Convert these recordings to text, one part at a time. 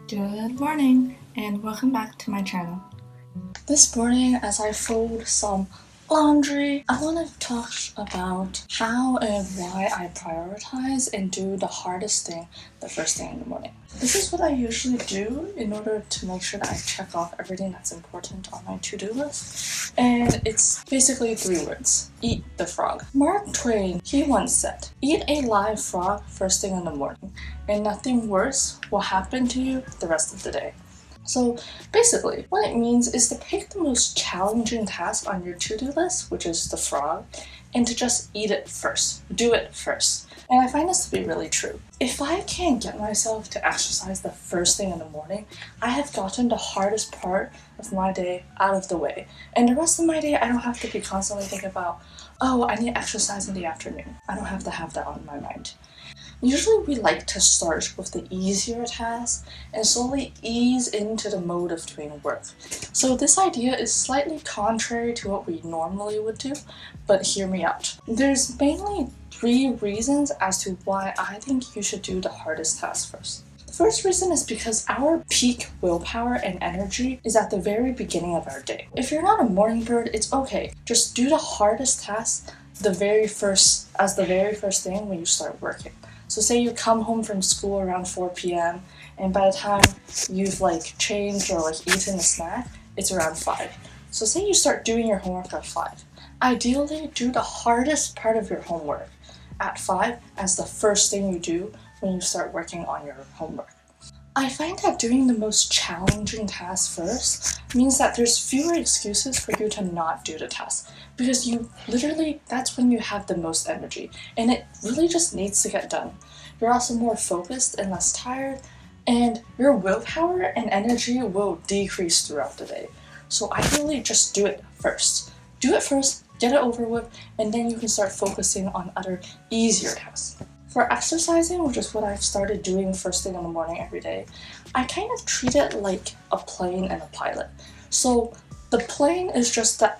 Good morning and welcome back to my channel. This morning, as I fold some laundry, I want to talk about how and why I prioritize and do the hardest thing the first thing in the morning. This is what I usually do in order to make sure that I check off everything that's important on my to-do list. And it's basically 3 words: eat the frog. Mark Twain, he once said, "Eat a live frog first thing in the morning, and nothing worse will happen to you the rest of the day." So basically, what it means is to pick the most challenging task on your to-do list, which is the frog, and to just eat it first. Do it first. And I find this to be really true. If I can't get myself to exercise the first thing in the morning, I have gotten the hardest part of my day out of the way. And the rest of my day, I don't have to be constantly thinking about, oh, I need to exercise in the afternoon. I don't have to have that on my mind. Usually we like to start with the easier tasks and slowly ease into the mode of doing work. So this idea is slightly contrary to what we normally would do, but hear me out. There's mainly 3 reasons as to why I think you should do the hardest task first. The first reason is because our peak willpower and energy is at the very beginning of our day. If you're not a morning bird, it's okay. Just do the hardest task the very first thing when you start working. So say you come home from school around 4 p.m. and by the time you've changed or eaten a snack, it's around 5. So say you start doing your homework at 5. Ideally, do the hardest part of your homework at 5 as the first thing you do when you start working on your homework. I find that doing the most challenging task first means that there's fewer excuses for you to not do the task, because that's when you have the most energy, and it really just needs to get done. You're also more focused and less tired, and your willpower and energy will decrease throughout the day. So ideally, just do it first. Do it first, get it over with, and then you can start focusing on other easier tasks. For exercising, which is what I've started doing first thing in the morning every day, I kind of treat it like a plane and a pilot. So the plane is just the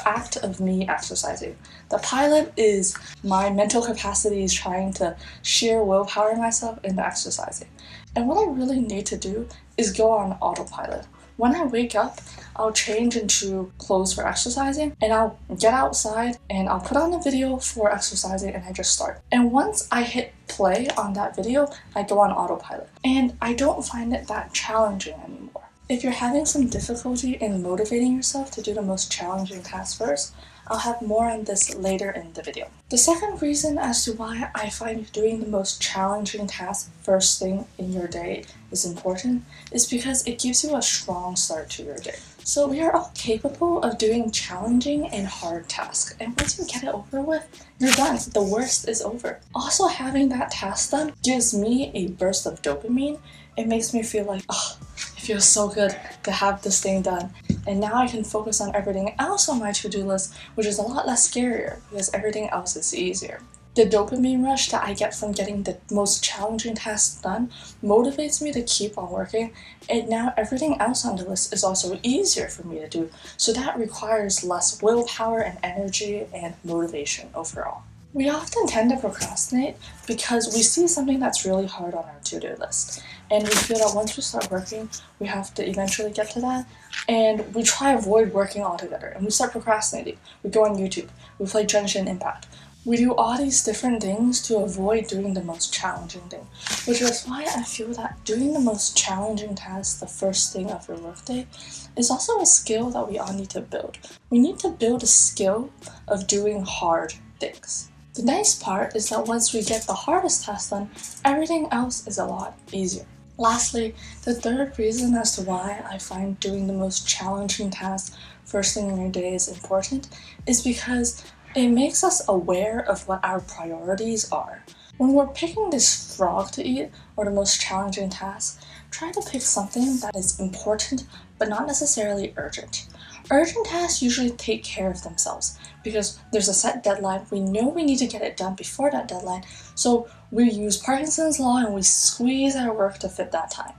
act of me exercising. The pilot is my mental capacities trying to sheer willpower myself into exercising. And what I really need to do is go on autopilot. When I wake up, I'll change into clothes for exercising, and I'll get outside and I'll put on a video for exercising, and I just start. And once I hit play on that video, I go on autopilot. And I don't find it that challenging anymore. If you're having some difficulty in motivating yourself to do the most challenging task first, I'll have more on this later in the video. The second reason as to why I find doing the most challenging task first thing in your day is important is because it gives you a strong start to your day. So we are all capable of doing challenging and hard tasks, and once you get it over with, you're done. The worst is over. Also, having that task done gives me a burst of dopamine. It makes me feel like, oh, it feels so good to have this thing done. And now I can focus on everything else on my to-do list, which is a lot less scarier because everything else is easier. The dopamine rush that I get from getting the most challenging tasks done motivates me to keep on working, and now everything else on the list is also easier for me to do, so that requires less willpower and energy and motivation overall. We often tend to procrastinate because we see something that's really hard on our to-do list, and we feel that once we start working, we have to eventually get to that, and we try to avoid working altogether, and we start procrastinating. We go on YouTube, we play Genshin Impact. We do all these different things to avoid doing the most challenging thing, which is why I feel that doing the most challenging task the first thing of your workday is also a skill that we all need to build. We need to build a skill of doing hard things. The nice part is that once we get the hardest task done, everything else is a lot easier. Lastly, the third reason as to why I find doing the most challenging task first thing in your day is important is because it makes us aware of what our priorities are. When we're picking this frog to eat, or the most challenging task, try to pick something that is important but not necessarily urgent. Urgent tasks usually take care of themselves because there's a set deadline. We know we need to get it done before that deadline, so we use Parkinson's law and we squeeze our work to fit that time.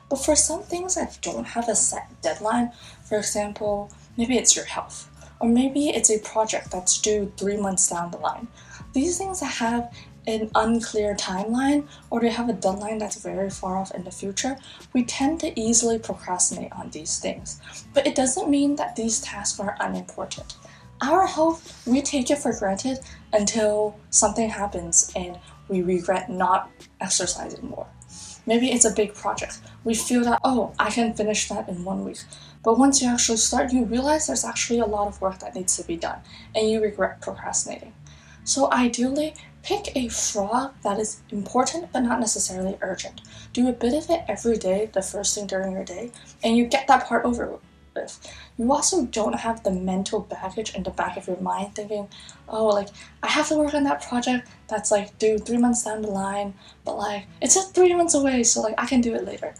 But for some things that don't have a set deadline, for example, maybe it's your health, or maybe it's a project that's due 3 months down the line. These things that have an unclear timeline or they have a deadline that's very far off in the future, we tend to easily procrastinate on these things. But it doesn't mean that these tasks are unimportant. Our health, we take it for granted until something happens and we regret not exercising more. Maybe it's a big project. We feel that, oh, I can finish that in 1 week. But once you actually start, you realize there's actually a lot of work that needs to be done, and you regret procrastinating. So ideally, pick a frog that is important but not necessarily urgent. Do a bit of it every day, the first thing during your day, and you get that part over with. You also don't have the mental baggage in the back of your mind thinking, oh, like, I have to work on that project that's like due 3 months down the line, but like, it's just 3 months away, so like, I can do it later.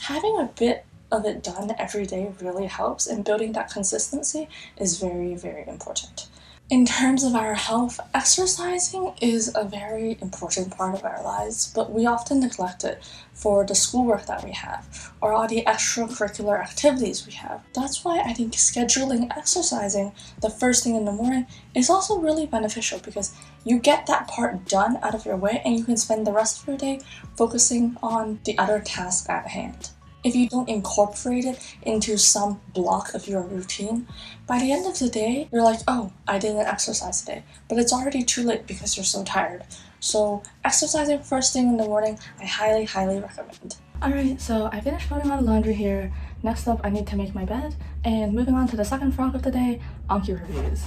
Having a bit of it done every day really helps, and building that consistency is very, very important. In terms of our health, exercising is a very important part of our lives, but we often neglect it for the schoolwork that we have or all the extracurricular activities we have. That's why I think scheduling exercising the first thing in the morning is also really beneficial, because you get that part done out of your way and you can spend the rest of your day focusing on the other tasks at hand. If you don't incorporate it into some block of your routine, by the end of the day, you're like, oh, I didn't exercise today. But it's already too late because you're so tired. So exercising first thing in the morning, I highly, highly recommend. Alright, so I finished putting on the laundry here. Next up, I need to make my bed. And moving on to the second frog of the day, Anki reviews.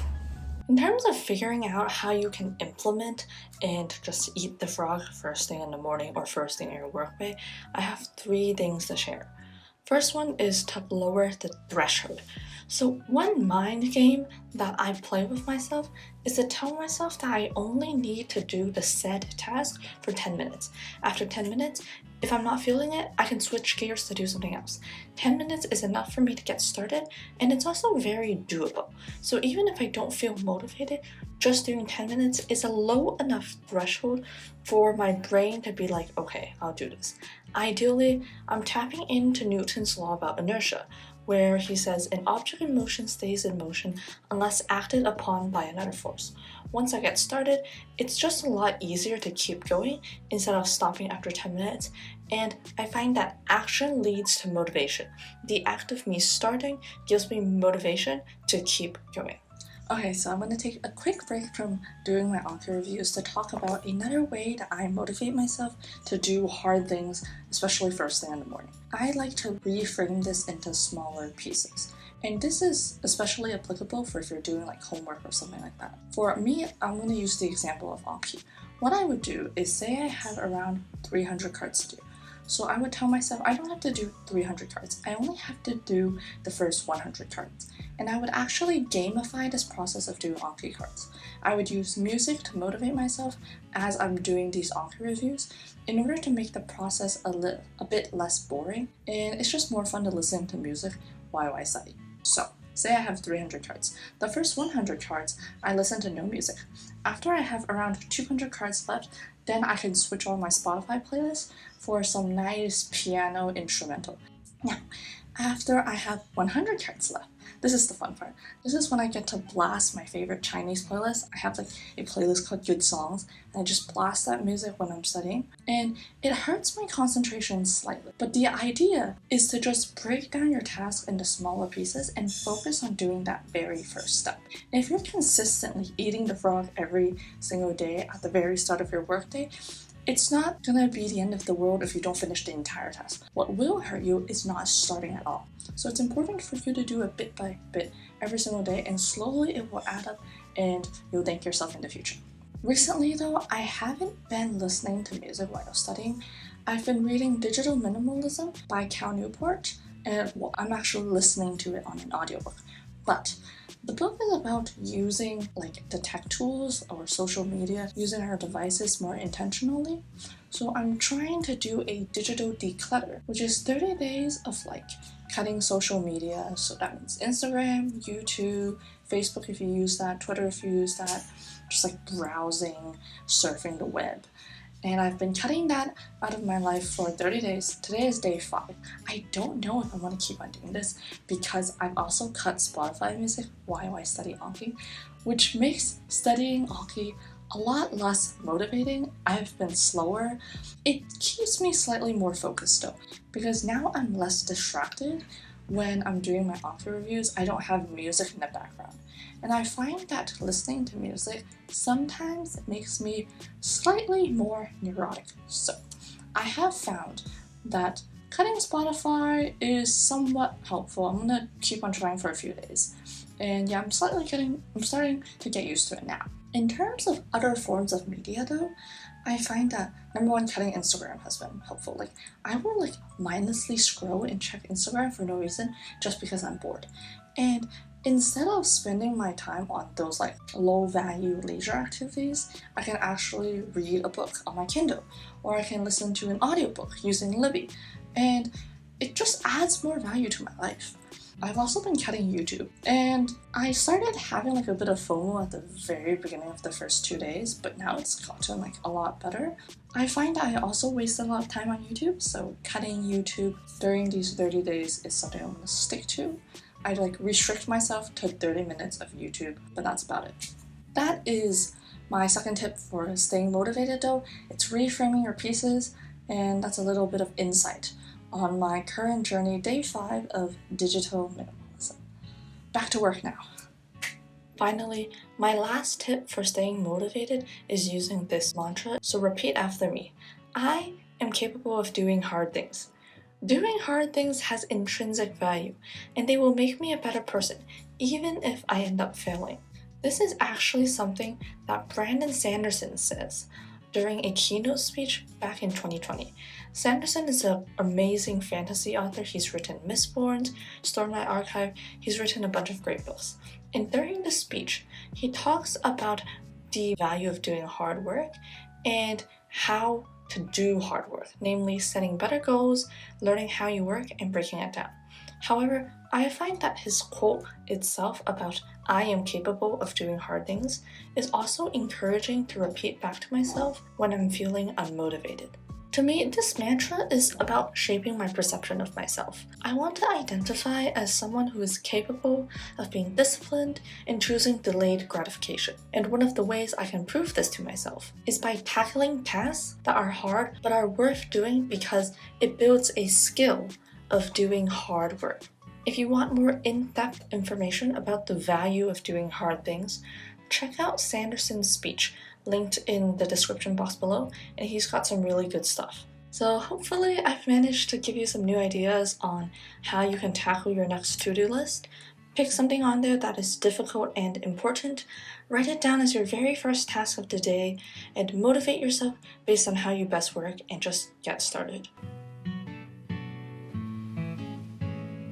In terms of figuring out how you can implement and just eat the frog first thing in the morning or first thing in your workday, I have 3 things to share. First one is to lower the threshold. So one mind game that I play with myself is to tell myself that I only need to do the said task for 10 minutes. After 10 minutes, if I'm not feeling it, I can switch gears to do something else. 10 minutes is enough for me to get started, and it's also very doable. So even if I don't feel motivated, just doing 10 minutes is a low enough threshold for my brain to be like, okay, I'll do this. Ideally, I'm tapping into Newton's law about inertia, where he says an object in motion stays in motion unless acted upon by another force. Once I get started, it's just a lot easier to keep going instead of stopping after 10 minutes, and I find that action leads to motivation. The act of me starting gives me motivation to keep going. Okay, so I'm going to take a quick break from doing my author reviews to talk about another way that I motivate myself to do hard things, especially first thing in the morning. I like to reframe this into smaller pieces. And this is especially applicable for if you're doing like homework or something like that. For me, I'm going to use the example of Anki. What I would do is say I have around 300 cards to do. So I would tell myself I don't have to do 300 cards. I only have to do the first 100 cards. And I would actually gamify this process of doing Anki cards. I would use music to motivate myself as I'm doing these Anki reviews in order to make the process a bit less boring. And it's just more fun to listen to music while I study. So, say I have 300 cards. The first 100 cards, I listen to no music. After I have around 200 cards left, then I can switch on my Spotify playlist for some nice piano instrumental. Now, after I have 100 cards left, this is the fun part. This is when I get to blast my favorite Chinese playlist. I have like a playlist called Good Songs, and I just blast that music when I'm studying. And it hurts my concentration slightly. But the idea is to just break down your task into smaller pieces and focus on doing that very first step. And if you're consistently eating the frog every single day at the very start of your workday, it's not gonna be the end of the world if you don't finish the entire task. What will hurt you is not starting at all. So it's important for you to do it bit by bit every single day, and slowly it will add up and you'll thank yourself in the future. Recently though, I haven't been listening to music while studying. I've been reading Digital Minimalism by Newport, and I'm actually listening to it on an audiobook. But the book is about using like the tech tools or social media, using our devices more intentionally. So I'm trying to do a digital declutter, which is 30 days of like cutting social media. So that means Instagram, YouTube, Facebook if you use that, Twitter if you use that, just like browsing, surfing the web. And I've been cutting that out of my life for 30 days. Today is day 5. I don't know if I want to keep on doing this because I've also cut Spotify music while I study Anki, which makes studying Anki a lot less motivating. I've been slower. It keeps me slightly more focused though, because now I'm less distracted. When I'm doing my author reviews, I don't have music in the background. And I find that listening to music sometimes makes me slightly more neurotic. So I have found that cutting Spotify is somewhat helpful. I'm gonna keep on trying for a few days. And yeah, I'm starting to get used to it now. In terms of other forms of media though, I find that number one, cutting Instagram has been helpful. Like I will mindlessly scroll and check Instagram for no reason just because I'm bored. And instead of spending my time on those low value leisure activities, I can actually read a book on my Kindle, or I can listen to an audiobook using Libby. And it just adds more value to my life. I've also been cutting YouTube, and I started having a bit of FOMO at the very beginning of the first 2 days, but now it's gotten a lot better. I find that I also wasted a lot of time on YouTube, so cutting YouTube during these 30 days is something I'm gonna stick to. I restrict myself to 30 minutes of YouTube, but that's about it. That is my second tip for staying motivated though. It's reframing your pieces, and that's a little bit of insight on my current journey, day 5 of digital minimalism. Back to work now. Finally, my last tip for staying motivated is using this mantra, so repeat after me. I am capable of doing hard things. Doing hard things has intrinsic value, and they will make me a better person, even if I end up failing. This is actually something that Brandon Sanderson says during a keynote speech back in 2020. Sanderson is an amazing fantasy author. He's written Mistborn, Storm My Archive. He's written a bunch of great books. And during the speech, he talks about the value of doing hard work and how to do hard work, namely setting better goals, learning how you work, and breaking it down. However, I find that his quote itself about I am capable of doing hard things is also encouraging to repeat back to myself when I'm feeling unmotivated. To me, this mantra is about shaping my perception of myself. I want to identify as someone who is capable of being disciplined and choosing delayed gratification. And one of the ways I can prove this to myself is by tackling tasks that are hard but are worth doing because it builds a skill of doing hard work. If you want more in-depth information about the value of doing hard things, check out Sanderson's speech, linked in the description box below, and he's got some really good stuff. So hopefully I've managed to give you some new ideas on how you can tackle your next to-do list. Pick something on there that is difficult and important, write it down as your very first task of the day, and motivate yourself based on how you best work and just get started.